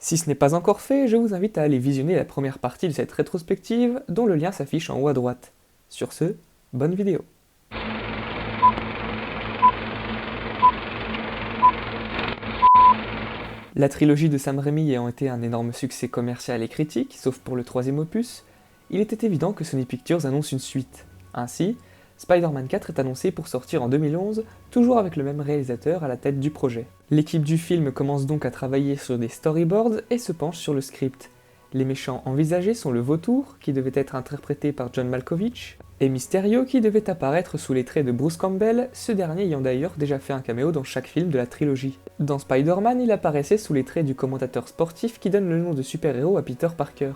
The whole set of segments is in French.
Si ce n'est pas encore fait, je vous invite à aller visionner la première partie de cette rétrospective, dont le lien s'affiche en haut à droite. Sur ce, bonne vidéo. La trilogie de Sam Raimi ayant été un énorme succès commercial et critique, sauf pour le troisième opus, il était évident que Sony Pictures annonce une suite. Ainsi, Spider-Man 4 est annoncé pour sortir en 2011, toujours avec le même réalisateur à la tête du projet. L'équipe du film commence donc à travailler sur des storyboards et se penche sur le script. Les méchants envisagés sont le Vautour, qui devait être interprété par John Malkovich, et Mysterio, qui devait apparaître sous les traits de Bruce Campbell, ce dernier ayant d'ailleurs déjà fait un caméo dans chaque film de la trilogie. Dans Spider-Man, il apparaissait sous les traits du commentateur sportif qui donne le nom de super-héros à Peter Parker.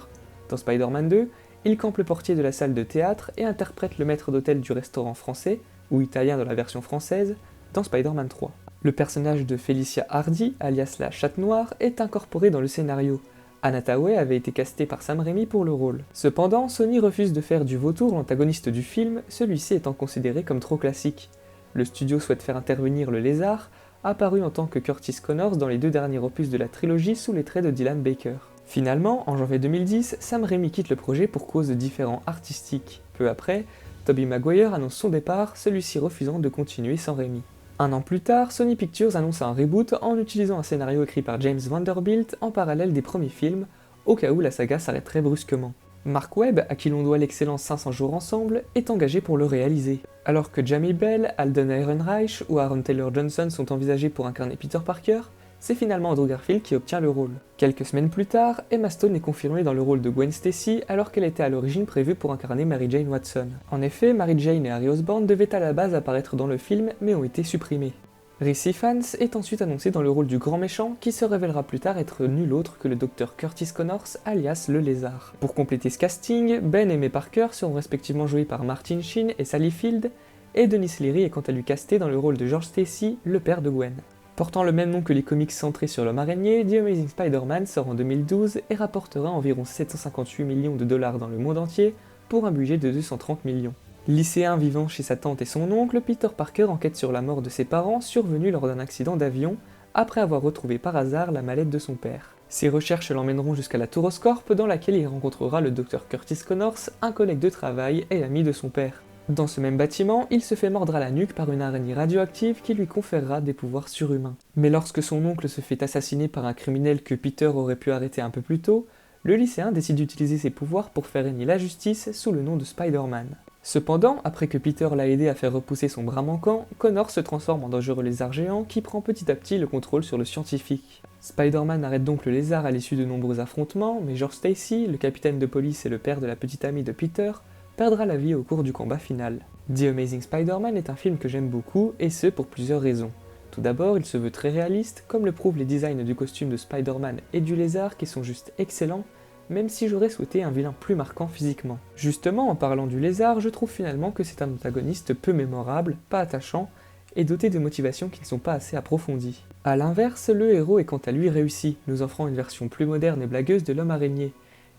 Dans Spider-Man 2, il campe le portier de la salle de théâtre et interprète le maître d'hôtel du restaurant français, ou italien dans la version française, dans Spider-Man 3. Le personnage de Felicia Hardy, alias la Chatte Noire, est incorporé dans le scénario. Anna Thaoué avait été castée par Sam Raimi pour le rôle. Cependant, Sony refuse de faire du Vautour l'antagoniste du film, celui-ci étant considéré comme trop classique. Le studio souhaite faire intervenir le Lézard, apparu en tant que Curtis Connors dans les deux derniers opus de la trilogie sous les traits de Dylan Baker. Finalement, en janvier 2010, Sam Raimi quitte le projet pour cause de différends artistiques. Peu après, Tobey Maguire annonce son départ, celui-ci refusant de continuer sans Raimi. Un an plus tard, Sony Pictures annonce un reboot en utilisant un scénario écrit par James Vanderbilt en parallèle des premiers films, au cas où la saga s'arrêterait brusquement. Mark Webb, à qui l'on doit l'excellence 500 jours ensemble, est engagé pour le réaliser. Alors que Jamie Bell, Alden Ehrenreich ou Aaron Taylor Johnson sont envisagés pour incarner Peter Parker, c'est finalement Andrew Garfield qui obtient le rôle. Quelques semaines plus tard, Emma Stone est confirmée dans le rôle de Gwen Stacy alors qu'elle était à l'origine prévue pour incarner Mary Jane Watson. En effet, Mary Jane et Harry Osborn devaient à la base apparaître dans le film mais ont été supprimés. Rhys Ifans est ensuite annoncé dans le rôle du grand méchant qui se révélera plus tard être nul autre que le Dr Curtis Connors alias le Lézard. Pour compléter ce casting, Ben et May Parker seront respectivement joués par Martin Sheen et Sally Field, et Denis Leary est quant à lui casté dans le rôle de George Stacy, le père de Gwen. Portant le même nom que les comics centrés sur l'homme araignée, The Amazing Spider-Man sort en 2012 et rapportera environ 758 millions de dollars dans le monde entier pour un budget de 230 millions. Lycéen vivant chez sa tante et son oncle, Peter Parker enquête sur la mort de ses parents survenue lors d'un accident d'avion après avoir retrouvé par hasard la mallette de son père. Ses recherches l'emmèneront jusqu'à la Tour Oscorp dans laquelle il rencontrera le Dr Curtis Connors, un collègue de travail et ami de son père. Dans ce même bâtiment, il se fait mordre à la nuque par une araignée radioactive qui lui conférera des pouvoirs surhumains. Mais lorsque son oncle se fait assassiner par un criminel que Peter aurait pu arrêter un peu plus tôt, le lycéen décide d'utiliser ses pouvoirs pour faire régner la justice sous le nom de Spider-Man. Cependant, après que Peter l'a aidé à faire repousser son bras manquant, Connors se transforme en dangereux lézard géant qui prend petit à petit le contrôle sur le scientifique. Spider-Man arrête donc le lézard à l'issue de nombreux affrontements, mais George Stacy, le capitaine de police et le père de la petite amie de Peter, perdra la vie au cours du combat final. The Amazing Spider-Man est un film que j'aime beaucoup, et ce pour plusieurs raisons. Tout d'abord, il se veut très réaliste, comme le prouvent les designs du costume de Spider-Man et du lézard qui sont juste excellents, même si j'aurais souhaité un vilain plus marquant physiquement. Justement, en parlant du lézard, je trouve finalement que c'est un antagoniste peu mémorable, pas attachant, et doté de motivations qui ne sont pas assez approfondies. A l'inverse, le héros est quant à lui réussi, nous offrant une version plus moderne et blagueuse de l'homme araignée,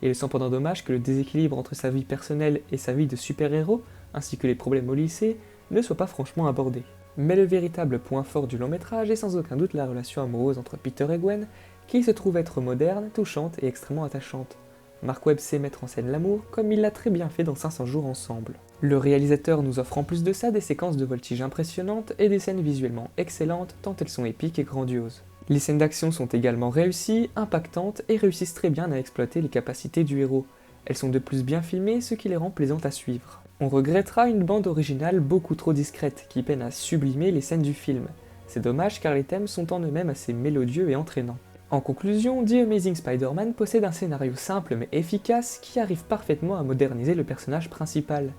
et il est cependant dommage que le déséquilibre entre sa vie personnelle et sa vie de super-héros, ainsi que les problèmes au lycée, ne soit pas franchement abordés. Mais le véritable point fort du long métrage est sans aucun doute la relation amoureuse entre Peter et Gwen, qui se trouve être moderne, touchante et extrêmement attachante. Mark Webb sait mettre en scène l'amour, comme il l'a très bien fait dans 500 jours ensemble. Le réalisateur nous offre en plus de ça des séquences de voltige impressionnantes et des scènes visuellement excellentes, tant elles sont épiques et grandioses. Les scènes d'action sont également réussies, impactantes et réussissent très bien à exploiter les capacités du héros. Elles sont de plus bien filmées, ce qui les rend plaisantes à suivre. On regrettera une bande originale beaucoup trop discrète, qui peine à sublimer les scènes du film. C'est dommage car les thèmes sont en eux-mêmes assez mélodieux et entraînants. En conclusion, The Amazing Spider-Man possède un scénario simple mais efficace qui arrive parfaitement à moderniser le personnage principal.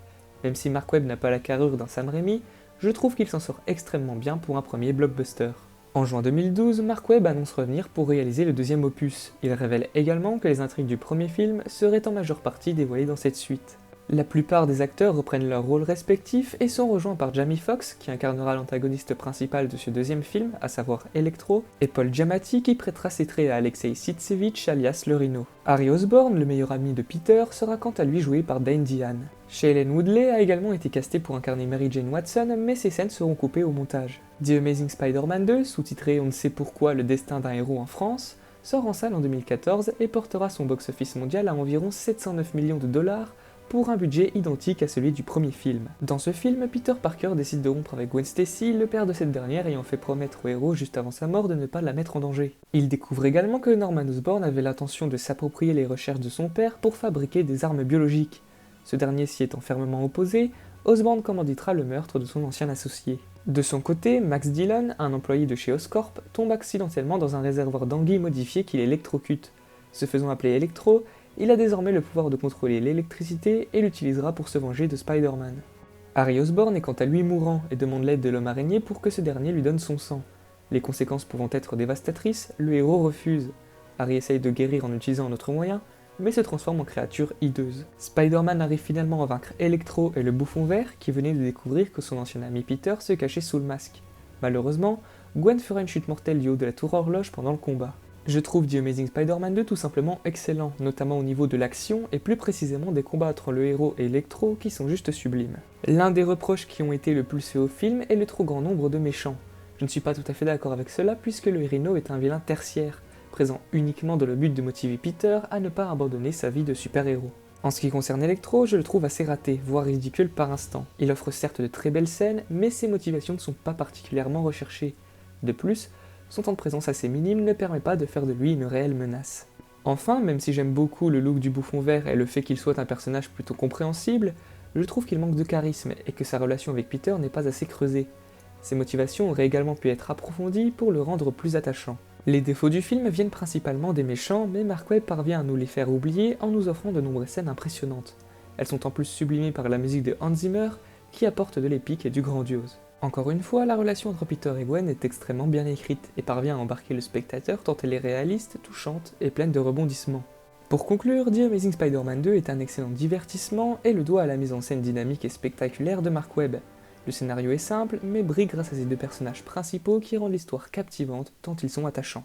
Même si Mark Webb n'a pas la carrure d'un Sam Raimi, je trouve qu'il s'en sort extrêmement bien pour un premier blockbuster. En juin 2012, Mark Webb annonce revenir pour réaliser le deuxième opus. Il révèle également que les intrigues du premier film seraient en majeure partie dévoilées dans cette suite. La plupart des acteurs reprennent leurs rôles respectifs et sont rejoints par Jamie Foxx, qui incarnera l'antagoniste principal de ce deuxième film, à savoir Electro, et Paul Giamatti qui prêtera ses traits à Alexei Sitsevich alias le Rhino. Harry Osborn, le meilleur ami de Peter, sera quant à lui joué par Dane DeHaan. Shailene Woodley a également été castée pour incarner Mary Jane Watson, mais ses scènes seront coupées au montage. The Amazing Spider-Man 2, sous-titré On ne sait pourquoi le destin d'un héros en France, sort en salle en 2014 et portera son box-office mondial à environ 709 millions de dollars pour un budget identique à celui du premier film. Dans ce film, Peter Parker décide de rompre avec Gwen Stacy, le père de cette dernière ayant fait promettre au héros juste avant sa mort de ne pas la mettre en danger. Il découvre également que Norman Osborn avait l'intention de s'approprier les recherches de son père pour fabriquer des armes biologiques. Ce dernier s'y étant fermement opposé, Osborn commanditera le meurtre de son ancien associé. De son côté, Max Dillon, un employé de chez Oscorp, tombe accidentellement dans un réservoir d'anguilles modifié qu'il électrocute. Se faisant appeler Electro, il a désormais le pouvoir de contrôler l'électricité et l'utilisera pour se venger de Spider-Man. Harry Osborn est quant à lui mourant et demande l'aide de l'homme araignée pour que ce dernier lui donne son sang. Les conséquences pouvant être dévastatrices, le héros refuse. Harry essaye de guérir en utilisant un autre moyen, mais se transforme en créature hideuse. Spider-Man arrive finalement à vaincre Electro et le Bouffon Vert qui venaient de découvrir que son ancien ami Peter se cachait sous le masque. Malheureusement, Gwen fera une chute mortelle du haut de la tour horloge pendant le combat. Je trouve The Amazing Spider-Man 2 tout simplement excellent, notamment au niveau de l'action et plus précisément des combats entre le héros et Electro qui sont juste sublimes. L'un des reproches qui ont été le plus faits au film est le trop grand nombre de méchants. Je ne suis pas tout à fait d'accord avec cela puisque le Rhino est un vilain tertiaire, présent uniquement dans le but de motiver Peter à ne pas abandonner sa vie de super-héros. En ce qui concerne Electro, je le trouve assez raté, voire ridicule par instant. Il offre certes de très belles scènes, mais ses motivations ne sont pas particulièrement recherchées. De plus, son temps de présence assez minime ne permet pas de faire de lui une réelle menace. Enfin, même si j'aime beaucoup le look du Bouffon Vert et le fait qu'il soit un personnage plutôt compréhensible, je trouve qu'il manque de charisme et que sa relation avec Peter n'est pas assez creusée. Ses motivations auraient également pu être approfondies pour le rendre plus attachant. Les défauts du film viennent principalement des méchants, mais Mark Webb parvient à nous les faire oublier en nous offrant de nombreuses scènes impressionnantes. Elles sont en plus sublimées par la musique de Hans Zimmer, qui apporte de l'épique et du grandiose. Encore une fois, la relation entre Peter et Gwen est extrêmement bien écrite et parvient à embarquer le spectateur tant elle est réaliste, touchante et pleine de rebondissements. Pour conclure, The Amazing Spider-Man 2 est un excellent divertissement et le doigt à la mise en scène dynamique et spectaculaire de Mark Webb. Le scénario est simple, mais brille grâce à ses deux personnages principaux qui rendent l'histoire captivante tant ils sont attachants.